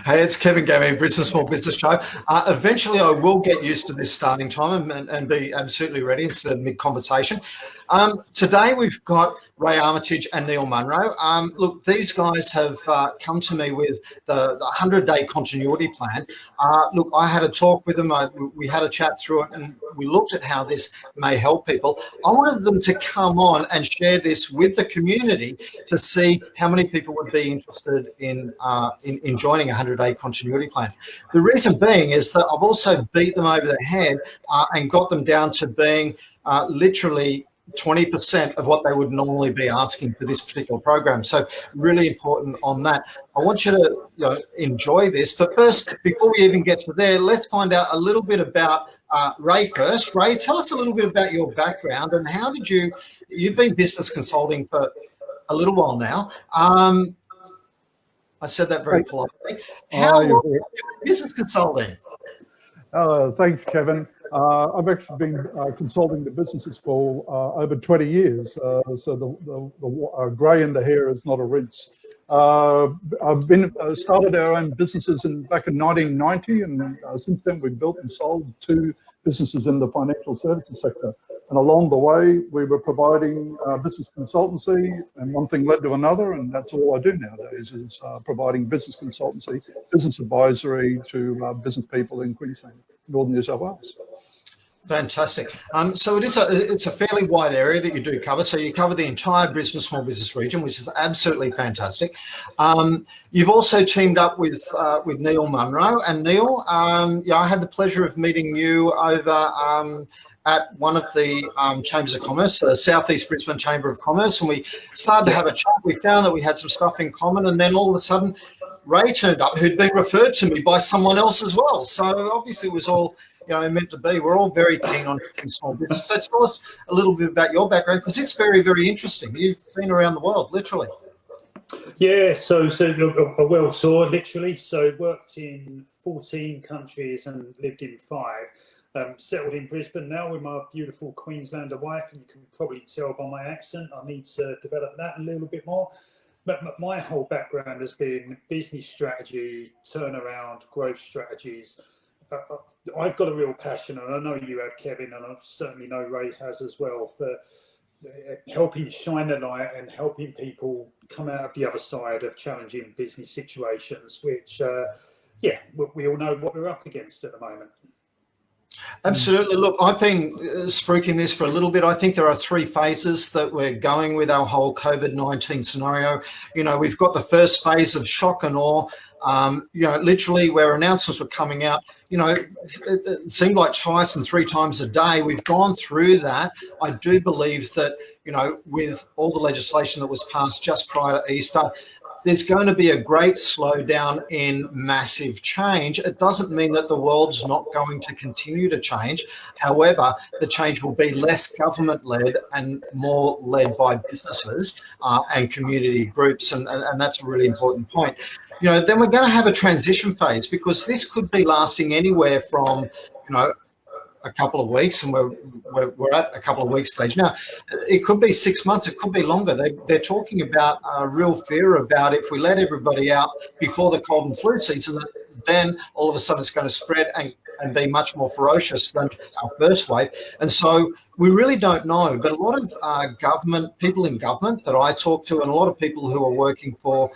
Hey, it's Kevin Gammy, Brisbane Small Business Show. Eventually, I will get used to this starting time and be absolutely ready instead of mid-conversation. Today, we've got Ray Armitage and Neil Munro. Look, these guys have come to me with the 100-day continuity plan. Look, I had a talk with them. We had a chat through it, and we looked at how this may help people. I wanted them to come on and share this with the community to see how many people would be interested in joining a 100-day continuity plan. The reason being is that I've also beat them over the head and got them down to being literally 20% of what they would normally be asking for this particular program. So really important on that. I want you to enjoy this. But first, before we even get to there, let's find out a little bit about Ray first. Ray, tell us a little bit about your background and how did you've been business consulting for a little while now. I said that very politely. How long have you been business consulting? Thanks, Kevin. I've actually been consulting to businesses for over 20 years, so the grey in the hair is not a rinse. I've started our own businesses back in 1990, and since then we've built and sold 2 businesses in the financial services sector. And along the way, we were providing business consultancy, and one thing led to another, and that's all I do nowadays is providing business consultancy, business advisory to business people in Queensland, Northern New South Wales. Fantastic. So it's a fairly wide area that you do cover. So you cover the entire Brisbane small business region, which is absolutely fantastic. You've also teamed up with Neil Munro. And Neil, I had the pleasure of meeting you over at one of the chambers of commerce, the Southeast Brisbane Chamber of Commerce, and we started to have a chat. We found that we had some stuff in common, and then all of a sudden, Ray turned up, who'd been referred to me by someone else as well. So obviously, it was all meant to be. We're all very keen on small business. So tell us a little bit about your background, because it's very, very interesting. You've been around the world, literally. Yeah, so a world tour, literally. So worked in 14 countries and lived in 5. Settled in Brisbane now with my beautiful Queenslander wife, and you can probably tell by my accent I need to develop that a little bit more. But my whole background has been business strategy, turnaround, growth strategies. I've got a real passion, and I know you have, Kevin, and I certainly know Ray has as well, for helping shine a light and helping people come out of the other side of challenging business situations, which, we all know what we're up against at the moment. Absolutely. Look, I've been spruiking this for a little bit. I think there are 3 phases that we're going with our whole COVID-19 scenario. We've got the first phase of shock and awe, literally where announcements were coming out. It seemed like twice and 3 times a day. We've gone through that. I do believe that, with all the legislation that was passed just prior to Easter, there's going to be a great slowdown in massive change. It doesn't mean that the world's not going to continue to change. However, the change will be less government-led and more led by businesses and community groups, and that's a really important point. Then we're going to have a transition phase, because this could be lasting anywhere from, a couple of weeks, and we're at a couple of weeks stage now. It could be 6 months, it could be longer. They're talking about a real fear about if we let everybody out before the cold and flu season, then all of a sudden it's going to spread and be much more ferocious than our first wave. And so we really don't know. But a lot of people in government that I talk to, and a lot of people who are working for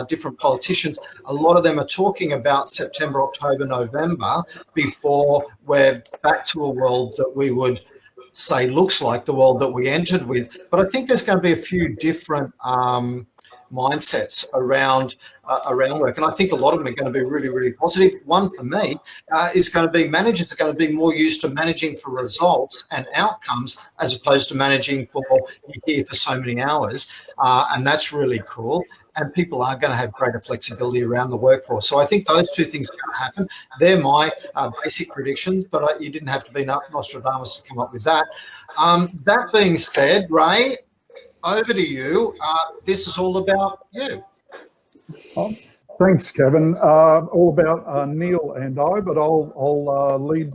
different politicians, a lot of them are talking about September, October, November before we're back to a world that we would say looks like the world that we entered with. But I think there's going to be a few different mindsets around work, and I think a lot of them are going to be really, really positive. One for me is going to be managers are going to be more used to managing for results and outcomes as opposed to managing for you're here for so many hours, and that's really cool. And people are going to have greater flexibility around the workforce. So I think those 2 things are going to happen. They're my basic predictions, but you didn't have to be Nostradamus to come up with that. That being said, Ray, over to you. This is all about you. Thanks, Kevin. All about Neil and I, but I'll lead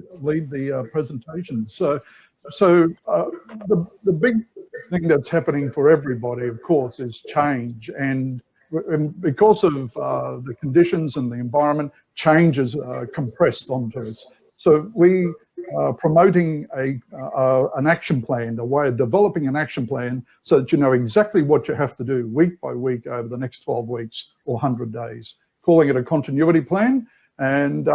the presentation. So the big thing that's happening for everybody, of course, is change, and because of the conditions and the environment, change is compressed onto us. So we are promoting an action plan, a way of developing an action plan so that you know exactly what you have to do week by week over the next 12 weeks or 100 days, calling it a continuity plan. And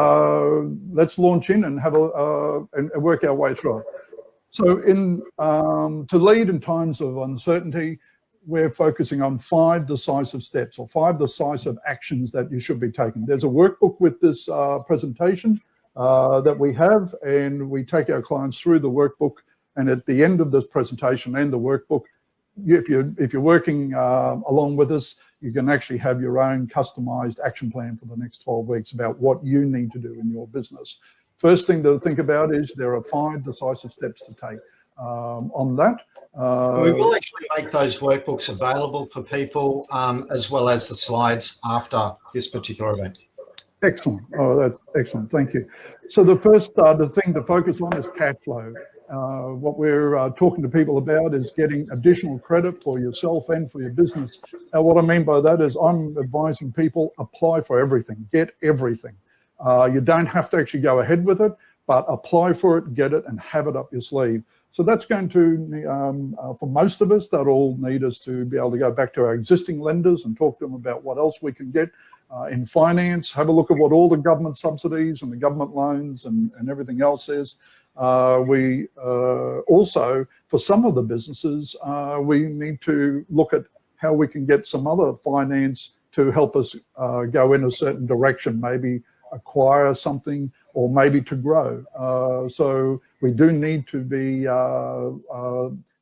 let's launch in and have and work our way through it. So to lead in times of uncertainty, we're focusing on 5 decisive steps or 5 decisive actions that you should be taking. There's a workbook with this presentation that we have, and we take our clients through the workbook. And at the end of this presentation and the workbook, if you're working along with us, you can actually have your own customized action plan for the next 12 weeks about what you need to do in your business. First thing to think about is there are 5 decisive steps to take on that. We will actually make those workbooks available for people as well as the slides after this particular event. Excellent. Oh, that's excellent. Thank you. So the first the thing to focus on is cash flow. What we're talking to people about is getting additional credit for yourself and for your business. Now, what I mean by that is I'm advising people apply for everything, get everything. You don't have to actually go ahead with it, but apply for it, get it, and have it up your sleeve. So that's going to, for most of us, that'll need us to be able to go back to our existing lenders and talk to them about what else we can get in finance, have a look at what all the government subsidies and the government loans and everything else is. We also, for some of the businesses, we need to look at how we can get some other finance to help us go in a certain direction, maybe acquire something or maybe to grow. So we do need to be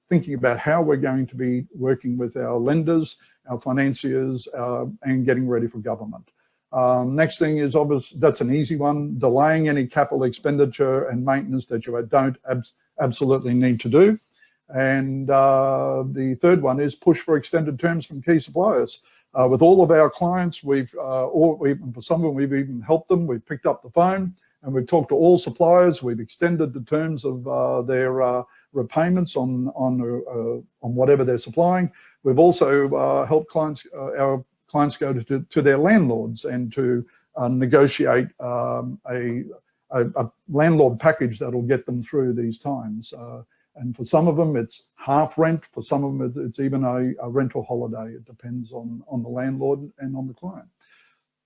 thinking about how we're going to be working with our lenders, our financiers, and getting ready for government. Next thing is obviously, that's an easy one, delaying any capital expenditure and maintenance that you don't absolutely need to do. And the third one is push for extended terms from key suppliers. With all of our clients, for some of them, we've even helped them. We've picked up the phone and we've talked to all suppliers. We've extended the terms of their repayments on whatever they're supplying. We've also helped our clients go to their landlords and to negotiate a landlord package that'll get them through these times. And for some of them, it's half rent. For some of them, it's even a rental holiday. It depends on the landlord and on the client.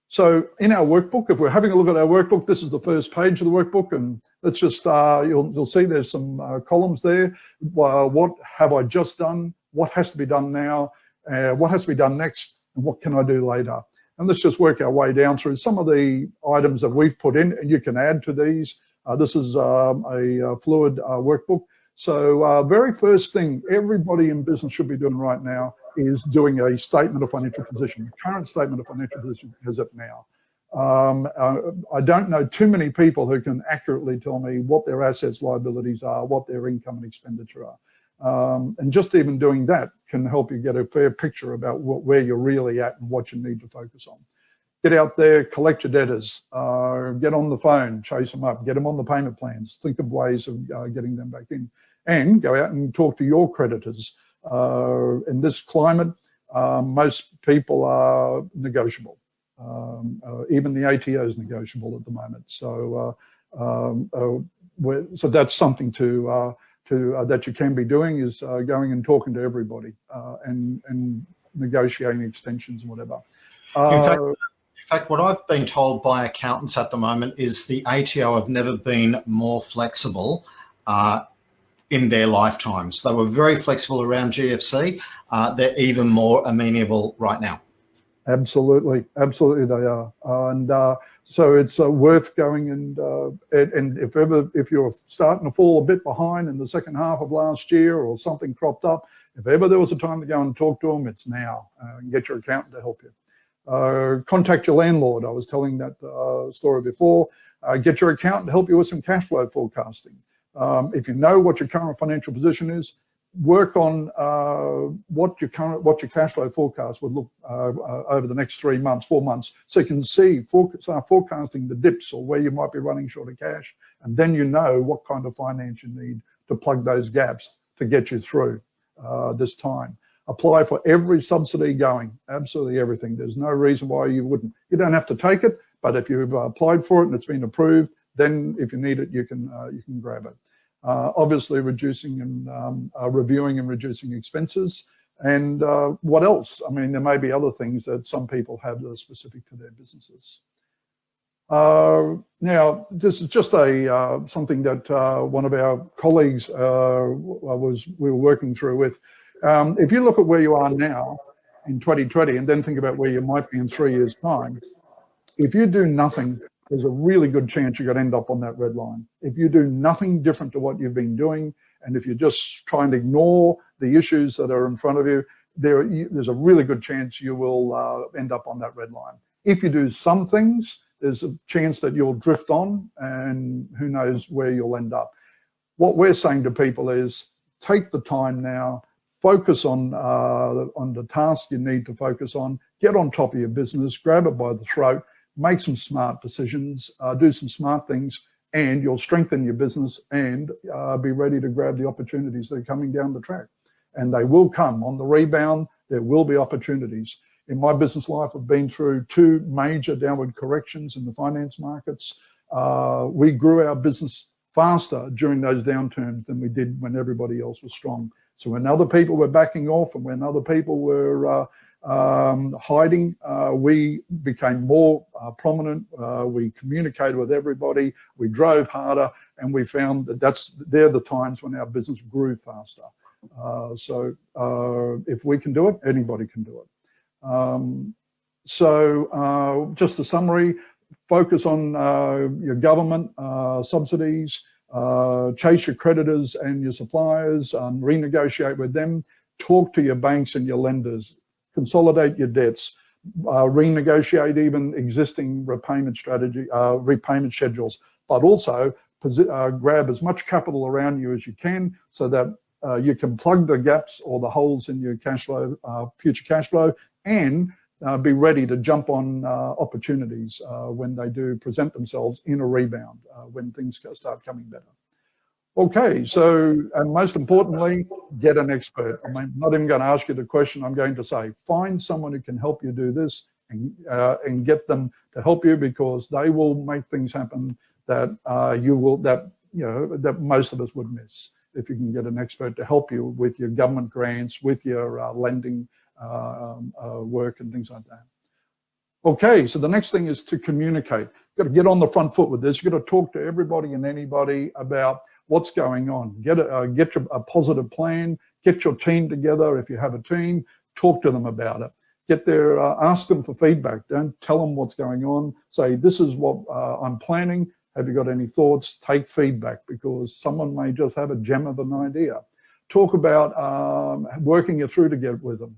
So in our workbook, if we're having a look at our workbook, this is the first page of the workbook. And let's just, you'll see there's some columns there. What have I just done? What has to be done now? What has to be done next? And what can I do later? And let's just work our way down through some of the items that we've put in, and you can add to these. This is a fluid workbook. So very first thing everybody in business should be doing right now is doing a statement of financial position, a current statement of financial position as of now. I don't know too many people who can accurately tell me what their assets, liabilities are, what their income and expenditure are. And just even doing that can help you get a fair picture about where you're really at and what you need to focus on. Get out there, collect your debtors, get on the phone, chase them up, get them on the payment plans, think of ways of getting them back in, and go out and talk to your creditors. In this climate, most people are negotiable. Even the ATO is negotiable at the moment. So, so that's something that you can be doing is going and talking to everybody and negotiating extensions and whatever. In fact, what I've been told by accountants at the moment is the ATO have never been more flexible in their lifetimes. They were very flexible around GFC. They're even more amenable right now. Absolutely, absolutely they are. And so it's worth going and if you're starting to fall a bit behind in the second half of last year or something cropped up, if ever there was a time to go and talk to them, it's now. Get your accountant to help you. Contact your landlord. I was telling that story before. Get your accountant to help you with some cash flow forecasting. If you know what your current financial position is, work on what your cash flow forecast would look over the next 3 months, 4 months, so you can start forecasting the dips or where you might be running short of cash, and then you know what kind of finance you need to plug those gaps to get you through this time. apply for every subsidy going, absolutely everything. There's no reason why you wouldn't. You don't have to take it, but if you've applied for it and it's been approved, then if you need it, you can grab it. Obviously, reducing and reviewing and reducing expenses. And what else? I mean, there may be other things that some people have that are specific to their businesses. Now, this is just something that one of our colleagues we were working through with. If you look at where you are now in 2020 and then think about where you might be in 3 years' time, if you do nothing, there's a really good chance you're going to end up on that red line. If you do nothing different to what you've been doing, and if you're just trying to ignore the issues that are in front of you, there's a really good chance you will end up on that red line. If you do some things, there's a chance that you'll drift on, and who knows where you'll end up. What we're saying to people is take the time now, focus on the task you need to focus on, get on top of your business, grab it by the throat, make some smart decisions, do some smart things, and you'll strengthen your business and be ready to grab the opportunities that are coming down the track. And they will come. On the rebound, there will be opportunities. In my business life, I've been through 2 major downward corrections in the finance markets. We grew our business faster during those downturns than we did when everybody else was strong. So when other people were backing off and when other people were hiding, we became more prominent. We communicated with everybody. We drove harder, and we found that they're the times when our business grew faster. So if we can do it, anybody can do it. Just a summary: focus on your government subsidies. Chase your creditors and your suppliers, renegotiate with them, talk to your banks and your lenders, consolidate your debts, renegotiate even existing repayment schedules, but also grab as much capital around you as you can so that you can plug the gaps or the holes in your cash flow, future cash flow, and be ready to jump on opportunities when they do present themselves in a rebound, when things start coming better. Okay, so, and most importantly, get an expert. I'm not even going to ask you the question. I'm going to say, find someone who can help you do this and get them to help you, because they will make things happen that that most of us would miss if you can get an expert to help you with your government grants, with your lending work and things like that. Okay, so the next thing is to communicate. You've got to get on the front foot with this. You've got to talk to everybody and anybody about what's going on. Get a positive plan. Get your team together if you have a team. Talk to them about it. Get there. Ask them for feedback. Don't tell them what's going on. Say, this is what I'm planning. Have you got any thoughts? Take feedback, because someone may just have a gem of an idea. Talk about working it through to get with them.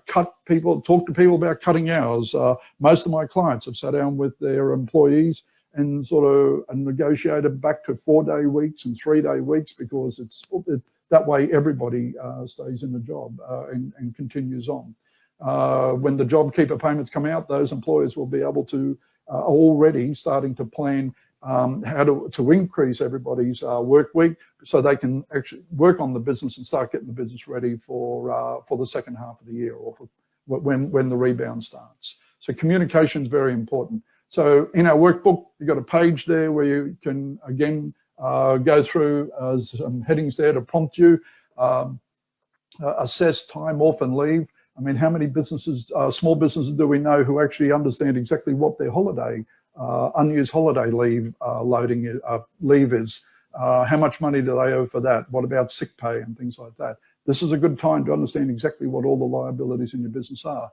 Talk to people about cutting hours. Most of my clients have sat down with their employees and sort of negotiated back to 4-day weeks and 3-day weeks, because that way everybody stays in the job and continues on. When the JobKeeper payments come out, those employers will be able to already starting to plan how to increase everybody's work week, so they can actually work on the business and start getting the business ready for the second half of the year, or for when the rebound starts. So communication is very important. So in our workbook, you've got a page there where you can again go through some headings there to prompt you. Assess time off and leave. I mean, how many businesses, small businesses, do we know who actually understand exactly what their holiday unused holiday leave leave is? How much money do they owe for that? What about sick pay and things like that? This is a good time to understand exactly what all the liabilities in your business are.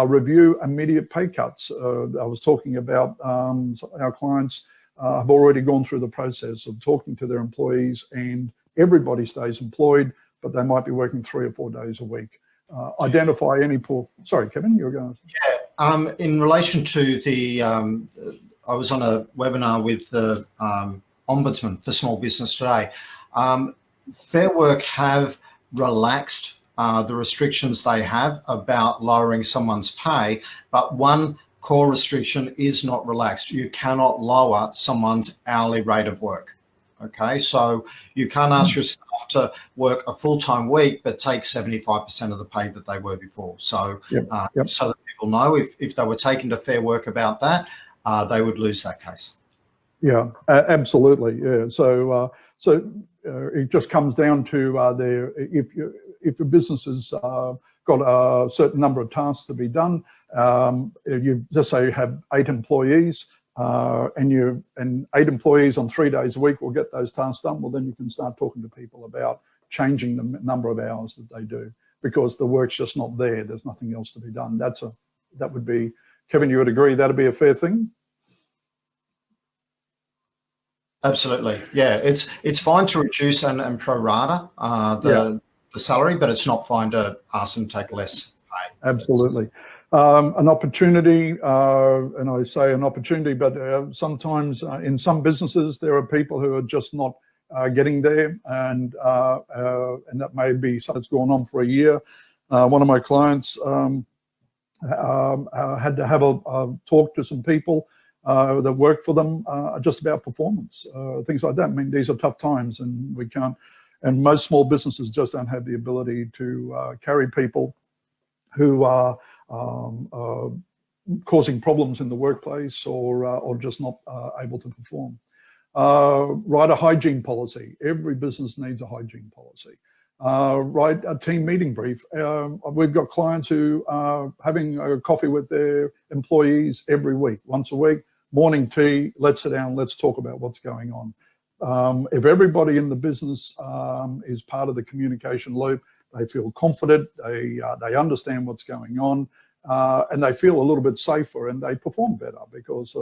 Review immediate pay cuts. I was talking about our clients have already gone through the process of talking to their employees, and everybody stays employed, but they might be working 3 or 4 days a week. Identify any poor. Sorry, Kevin, you were going to. Yeah, in relation to the, I was on a webinar with the Ombudsman for Small Business today. Fair Work have relaxed the restrictions they have about lowering someone's pay, but one core restriction is not relaxed. You cannot lower someone's hourly rate of work. Okay, so you can't ask your staff to work a full-time week, but take 75% of the pay that they were before. So, so that people know if they were taken to Fair Work about that, they would lose that case. Yeah, absolutely. Yeah. So, it just comes down to if a business has got a certain number of tasks to be done, you just say you have 8 employees, and 8 employees on 3 days a week will get those tasks done. Well, then you can start talking to people about changing the number of hours that they do, because the work's just not there. There's nothing else to be done. That would be, Kevin, you would agree that'd be a fair thing? Absolutely, yeah. It's fine to reduce and pro rata the salary, but it's not fine to ask them to take less pay. Absolutely. An opportunity, and I say an opportunity, but sometimes in some businesses there are people who are just not getting there, and that may be something that's gone on for a year. One of my clients had to have a talk to some people that work for them just about performance, things like that. I mean, these are tough times, and we can't, and most small businesses just don't have the ability to carry people who are causing problems in the workplace, or just not able to perform. Write a hygiene policy. Every business needs a hygiene policy. Write a team meeting brief. We've got clients who are having a coffee with their employees every week, once a week, morning tea, let's sit down, let's talk about what's going on. If everybody in the business is part of the communication loop, they feel confident, they understand what's going on, and they feel a little bit safer, and they perform better because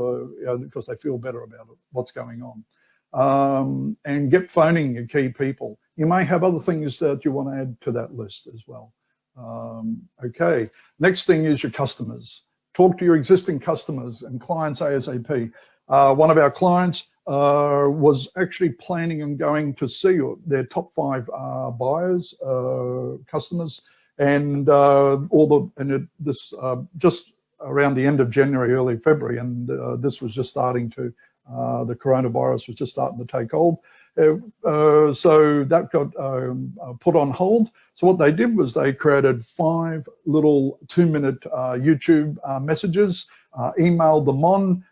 they feel better about what's going on. And get phoning your key people. You may have other things that you want to add to that list as well. Okay, next thing is your customers. Talk to your existing customers and clients ASAP. One of our clients was actually planning on going to see their top 5 buyers, customers, and this just around the end of January, early February, and this was just starting to, the coronavirus was just starting to take hold. So that got put on hold. So what they did was they created 5 little 2-minute YouTube messages, emailed them on,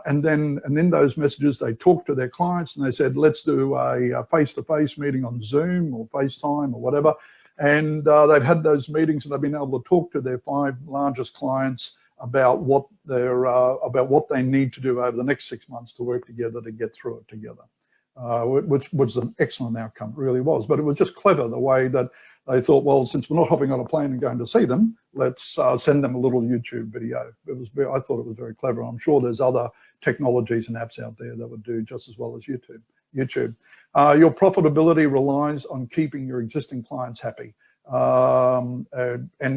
and in those messages they talked to their clients, and they said, let's do a face-to-face meeting on Zoom or FaceTime or whatever. And they've had those meetings, and they've been able to talk to their 5 largest clients about what they need to do over the next 6 months to work together to get through it together. Which was an excellent outcome, it really was. But it was just clever the way that they thought, well, since we're not hopping on a plane and going to see them, let's send them a little YouTube video. I thought it was very clever. I'm sure there's other technologies and apps out there that would do just as well as YouTube. Your profitability relies on keeping your existing clients happy. And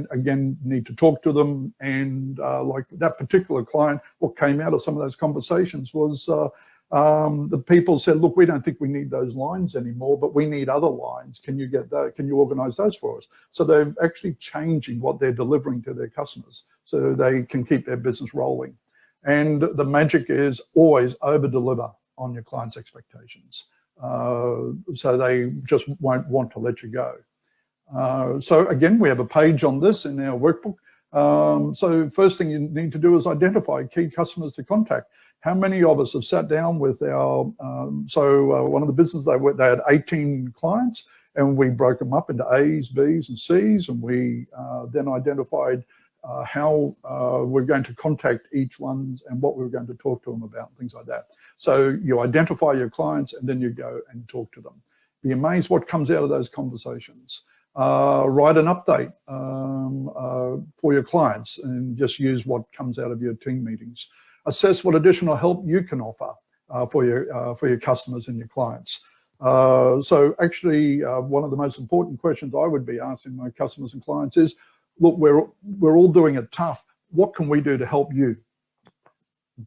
again, need to talk to them. And like that particular client, what came out of some of those conversations was the people said, look, we don't think we need those lines anymore, but we need other lines. Can you get that? Can you organize those for us? So they're actually changing what they're delivering to their customers so they can keep their business rolling. And the magic is always over deliver on your clients' expectations. So they just won't want to let you go. So again, we have a page on this in our workbook. So first thing you need to do is identify key customers to contact. How many of us have sat down with our, one of the businesses, they had 18 clients, and we broke them up into A's, B's, and C's, and we then identified how we're going to contact each one and what we were going to talk to them about, things like that. So you identify your clients, and then you go and talk to them. Be amazed what comes out of those conversations. Write an update for your clients, and just use what comes out of your team meetings. Assess what additional help you can offer for your customers and your clients. So actually, one of the most important questions I would be asking my customers and clients is, look, we're all doing it tough. What can we do to help you?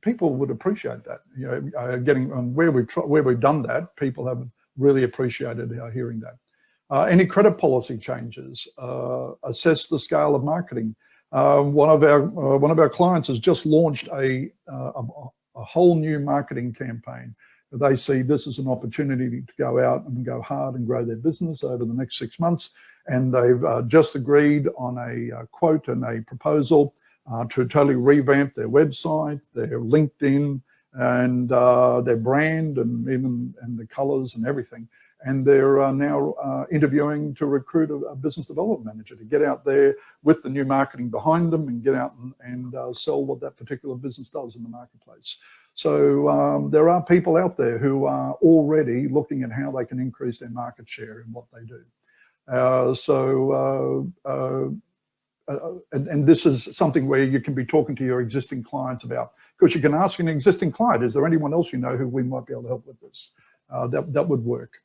People would appreciate that. You know, getting on where we've done that, people have really appreciated hearing that. Any credit policy changes. Assess the scale of marketing. One of our clients has just launched a whole new marketing campaign They see this as an opportunity to go out and go hard and grow their business over the next 6 months. And they've just agreed on a quote and a proposal to totally revamp their website, their LinkedIn, and their brand, and even the colors and everything. And they're now interviewing to recruit a business development manager to get out there with the new marketing behind them and get out and sell what that particular business does in the marketplace. So there are people out there who are already looking at how they can increase their market share in what they do. And this is something where you can be talking to your existing clients about, because you can ask an existing client, is there anyone else you know who we might be able to help with this? That would work.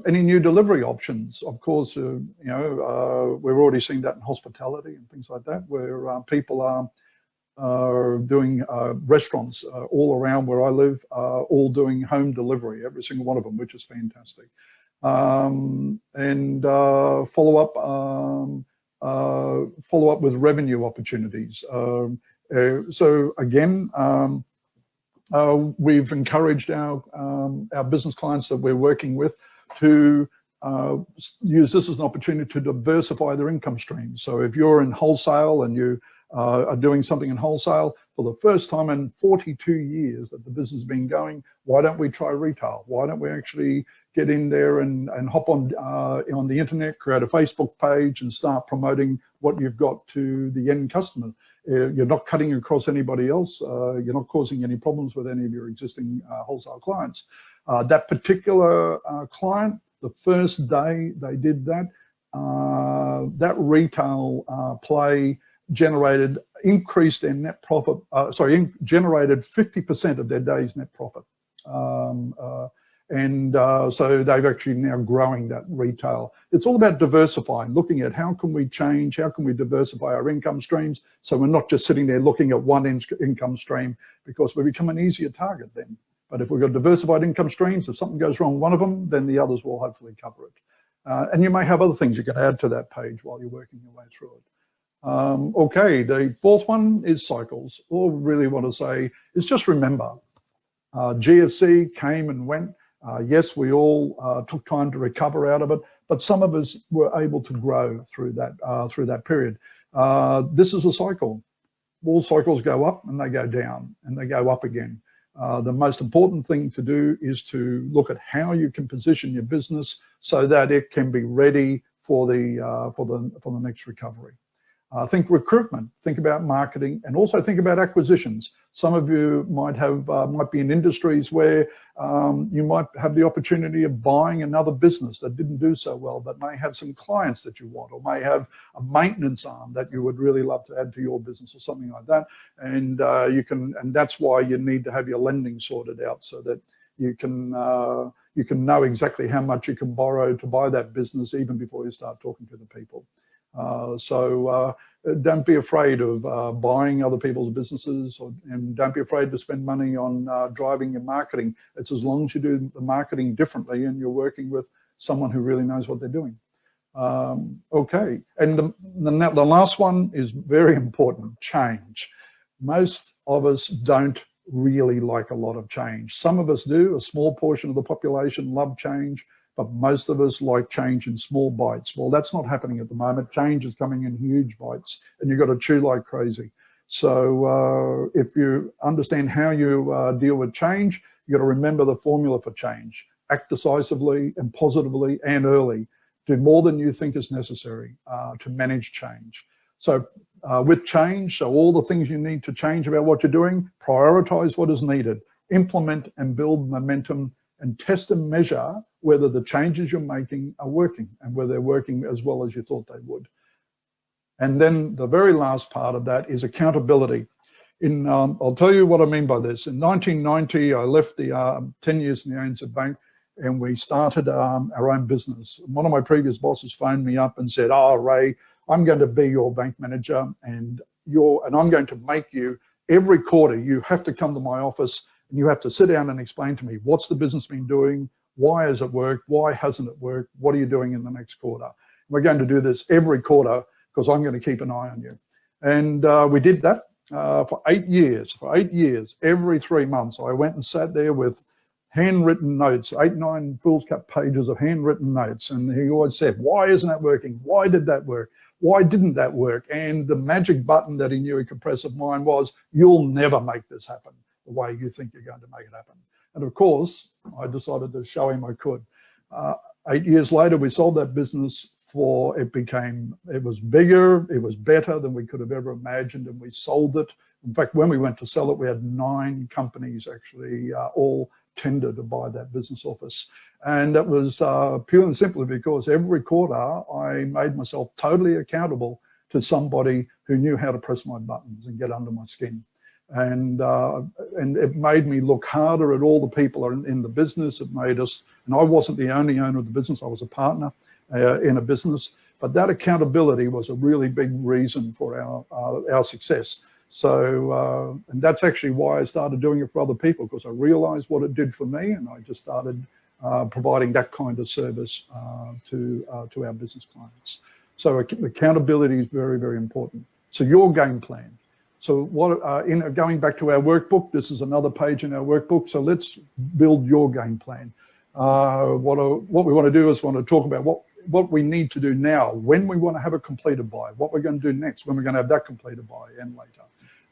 Any new delivery options? Of course, we've already seen that in hospitality and things like that, where people are doing restaurants all around where I live, all doing home delivery, every single one of them, which is fantastic. And follow up with revenue opportunities. So again, we've encouraged our business clients that we're working with to use this as an opportunity to diversify their income streams. So if you're in wholesale and you are doing something in wholesale for the first time in 42 years that the business has been going, why don't we try retail? Why don't we actually get in there and hop on the internet, create a Facebook page and start promoting what you've got to the end customer? You're not cutting across anybody else. You're not causing any problems with any of your existing wholesale clients. That particular client, the first day they did that, that retail play increased their net profit, generated 50% of their day's net profit. So they've actually now growing that retail. It's all about diversifying, looking at how can we change, how can we diversify our income streams, so we're not just sitting there looking at one income stream, because we become an easier target then. But if we've got diversified income streams, if something goes wrong with one of them, then the others will hopefully cover it. And you may have other things you can add to that page while you're working your way through it. Okay, the fourth one is cycles. All I really want to say is just remember, GFC came and went. Yes, we all took time to recover out of it, but some of us were able to grow through that period. This is a cycle. All cycles go up and they go down and they go up again. The most important thing to do is to look at how you can position your business so that it can be ready for the next recovery. Think recruitment, think about marketing, and also think about acquisitions. Some of you might be in industries where you might have the opportunity of buying another business that didn't do so well, but may have some clients that you want, or may have a maintenance arm that you would really love to add to your business, or something like that. And and that's why you need to have your lending sorted out, so that you can know exactly how much you can borrow to buy that business even before you start talking to the people. So don't be afraid of buying other people's businesses, and don't be afraid to spend money on driving your marketing. It's as long as you do the marketing differently and you're working with someone who really knows what they're doing. Okay, and the last one is very important: change. Most of us don't really like a lot of change. Some of us do. A small portion of the population love change, but most of us like change in small bites. Well, that's not happening at the moment. Change is coming in huge bites, and you've got to chew like crazy. So if you understand how you deal with change, you've got to remember the formula for change. Act decisively and positively and early. Do more than you think is necessary to manage change. So with change, so all the things you need to change about what you're doing, prioritize what is needed, implement and build momentum, and test and measure whether the changes you're making are working and whether they're working as well as you thought they would. And then the very last part of that is accountability. I'll tell you what I mean by this. In 1990, I left the 10 years in the ANZ Bank, and we started our own business. One of my previous bosses phoned me up and said, "Oh, Ray, I'm going to be your bank manager, and I'm going to make you, every quarter, you have to come to my office and you have to sit down and explain to me, what's the business been doing? Why has it worked? Why hasn't it worked? What are you doing in the next quarter? We're going to do this every quarter because I'm going to keep an eye on you." And we did that for 8 years. For 8 years, every 3 months, I went and sat there with handwritten notes, 8, 9 foolscap pages of handwritten notes. And he always said, why isn't that working? Why did that work? Why didn't that work? And the magic button that he knew he could press of mine was, you'll never make this happen the way you think you're going to make it happen. And of course, I decided to show him I could. 8 years later, we sold that business it was bigger, it was better than we could have ever imagined, and we sold it. In fact, when we went to sell it, we had 9 companies actually all tender to buy that business office. And that was pure and simply because every quarter I made myself totally accountable to somebody who knew how to press my buttons and get under my skin. And it made me look harder at all the people in the business. It made us, and I wasn't the only owner of the business, I was a partner in a business, but that accountability was a really big reason for our success. So, and that's actually why I started doing it for other people, because I realized what it did for me, and I just started providing that kind of service to our business clients. So accountability is very, very important. So your game plan. So going back to our workbook, this is another page in our workbook. So let's build your game plan. What we want to do is want to talk about what we need to do now, when we want to have it completed by, what we're going to do next, when we're going to have that completed by, and later.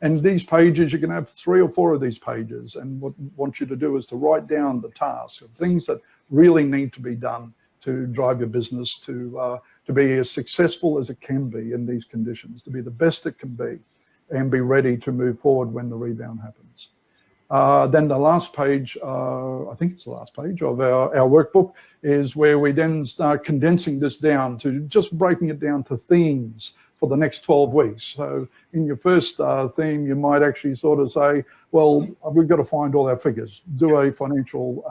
And these pages, you can have 3 or 4 of these pages. And what I want you to do is to write down the tasks of things that really need to be done to drive your business to be as successful as it can be in these conditions, to be the best it can be, and be ready to move forward when the rebound happens. Then the last page, I think it's the last page of our workbook, is where we then start condensing this down to just breaking it down to themes for the next 12 weeks. So in your first theme, you might actually sort of say, well, we've got to find all our figures, do a financial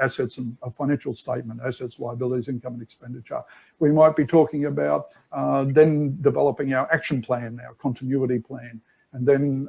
assets and a financial statement, assets, liabilities, income and expenditure. We might be talking about then developing our action plan, our continuity plan. And then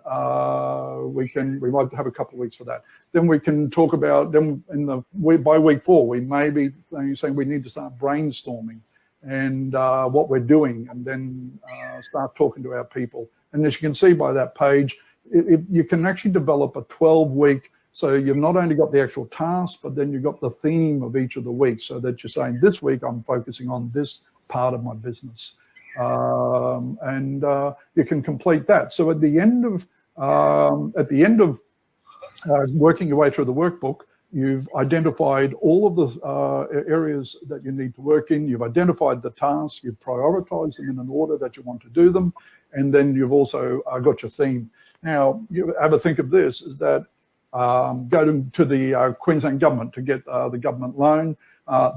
we might have a couple of weeks for that. Then we can talk about, by week 4, we may be saying we need to start brainstorming and what we're doing, and then start talking to our people. And as you can see by that page, you can actually develop a 12-week, so you've not only got the actual task, but then you've got the theme of each of the weeks, so that you're saying, this week I'm focusing on this part of my business. And you can complete that. So at the end of working your way through the workbook, you've identified all of the areas that you need to work in. You've identified the tasks. You've prioritized them in an order that you want to do them, and then you've also got your theme. Now, you have a think of this: is that go to the Queensland government to get the government loan.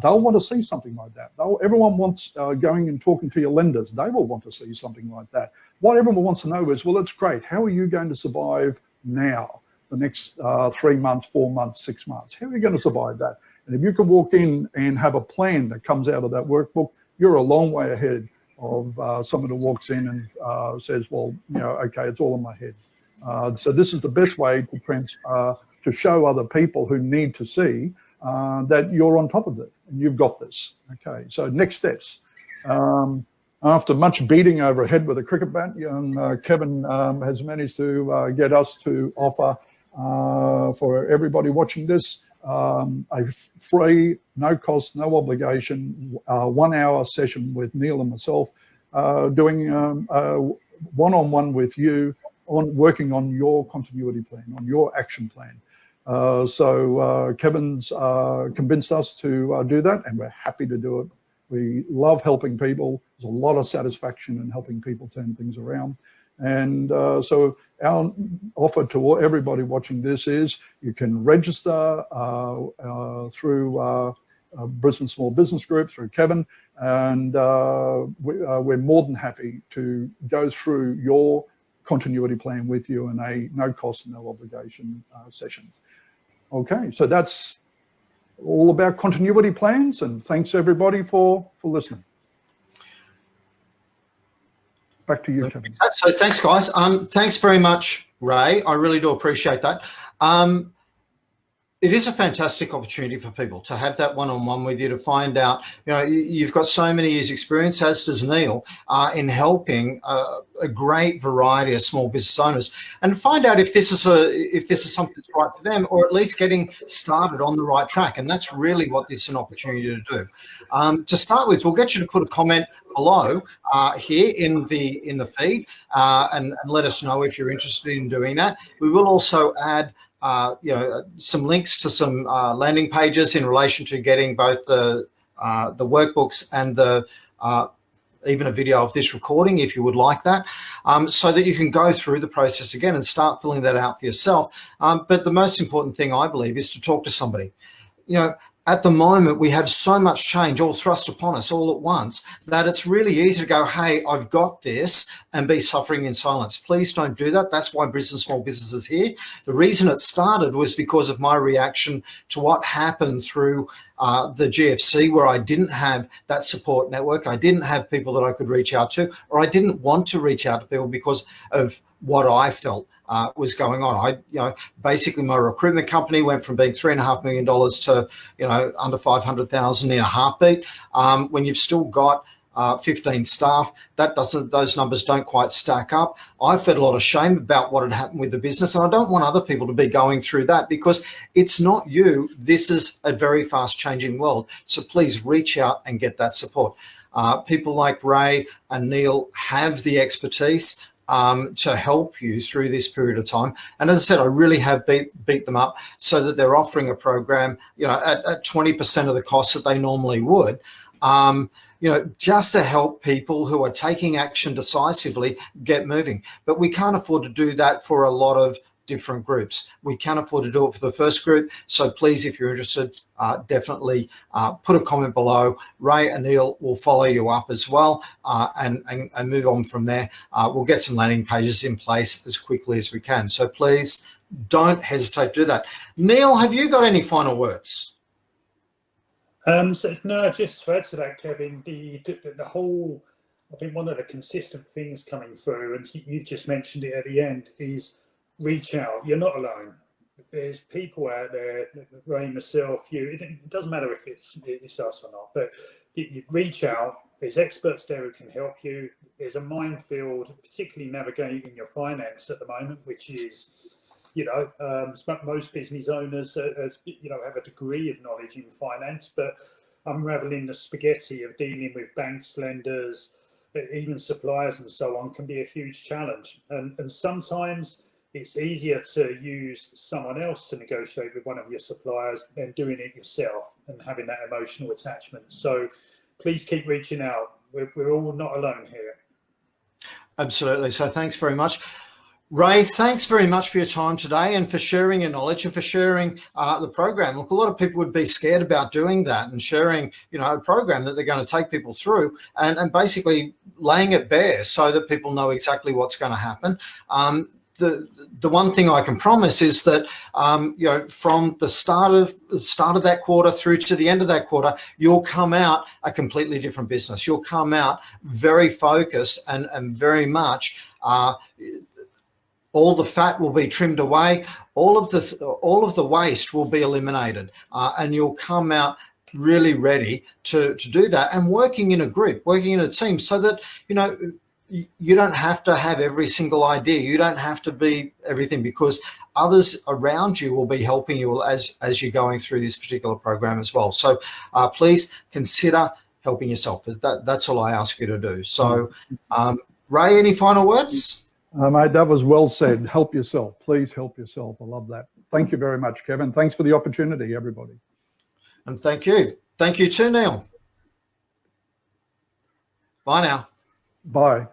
They'll want to see something like that. Everyone wants going and talking to your lenders. They will want to see something like that. What everyone wants to know is, well, that's great. How are you going to survive now, the next 3 months, 4 months, 6 months? How are you going to survive that? And if you can walk in and have a plan that comes out of that workbook, you're a long way ahead of someone who walks in and says, well, okay, it's all in my head. So this is the best way to show other people who need to see that you're on top of it and you've got this. Okay, so next steps. After much beating over a head with a cricket bat, Kevin has managed to get us to offer for everybody watching this a free, no cost, no obligation, 1-hour session with Neil and myself, doing one-on-one with you on working on your continuity plan, on your action plan. So Kevin's convinced us to do that, and we're happy to do it. We love helping people. There's a lot of satisfaction in helping people turn things around. And so our offer to everybody watching this is you can register through Brisbane Small Business Group, through Kevin, and we're more than happy to go through your continuity plan with you in a no cost, no obligation session. Okay, so that's all about continuity plans, and thanks everybody for listening. Back to you, Kevin. So thanks, guys. Thanks very much, Ray. I really do appreciate that. It is a fantastic opportunity for people to have that one-on-one with you, to find out, you've got so many years experience, as does Neil, in helping a great variety of small business owners, and find out if this is something that's right for them, or at least getting started on the right track. And that's really what this is an opportunity to do. To start with, we'll get you to put a comment below here in the feed, and let us know if you're interested in doing that. We will also add some links to some landing pages in relation to getting both the workbooks and even a video of this recording, if you would like that, so that you can go through the process again and start filling that out for yourself. But the most important thing, I believe, is to talk to somebody. At the moment, we have so much change all thrust upon us all at once that it's really easy to go, hey, I've got this, and be suffering in silence. Please don't do that. That's why Brisbane Small Business is here. The reason it started was because of my reaction to what happened through the GFC, where I didn't have that support network. I didn't have people that I could reach out to, or I didn't want to reach out to people because of what I felt was going on. Basically my recruitment company went from being $3.5 million to, under 500,000 in a heartbeat. When you've still got 15 staff, those numbers don't quite stack up. I felt a lot of shame about what had happened with the business, and I don't want other people to be going through that, because it's not you. This is a very fast changing world. So please reach out and get that support. People like Ray and Neil have the expertise to help you through this period of time. And as I said, I really have beat them up so that they're offering a program, at 20% of the cost that they normally would, just to help people who are taking action decisively get moving. But we can't afford to do that for a lot of different groups. We can afford to do it for the first group. So please, if you're interested, definitely put a comment below. Ray and Neil will follow you up as well, and move on from there. We'll get some landing pages in place as quickly as we can. So please don't hesitate to do that. Neil, have you got any final words? No, just to add to that, Kevin, the whole, I think one of the consistent things coming through, and you've just mentioned it at the end, is reach out. You're not alone. There's people out there, Ray, myself, you. It doesn't matter if it's us or not, but you reach out. There's experts there who can help you. There's a minefield, particularly navigating your finance at the moment, which is, most business owners, have a degree of knowledge in finance, but unraveling the spaghetti of dealing with banks, lenders, even suppliers and so on can be a huge challenge. And sometimes it's easier to use someone else to negotiate with one of your suppliers than doing it yourself and having that emotional attachment. So please keep reaching out. We're all not alone here. Absolutely. So thanks very much. Ray, thanks very much for your time today and for sharing your knowledge and for sharing the program. Look, a lot of people would be scared about doing that and sharing, a program that they're going to take people through and basically laying it bare so that people know exactly what's going to happen. The one thing I can promise is that from the start of that quarter through to the end of that quarter, you'll come out a completely different business. You'll come out very focused and very much all the fat will be trimmed away, all of the waste will be eliminated, and you'll come out really ready to do that, and working in a group, working in a team, so that you don't have to have every single idea. You don't have to be everything, because others around you will be helping you as you're going through this particular program as well. So please consider helping yourself. That's all I ask you to do. So Ray, any final words? Mate, that was well said. Help yourself. Please help yourself. I love that. Thank you very much, Kevin. Thanks for the opportunity, everybody. And thank you. Thank you too, Neil. Bye now. Bye.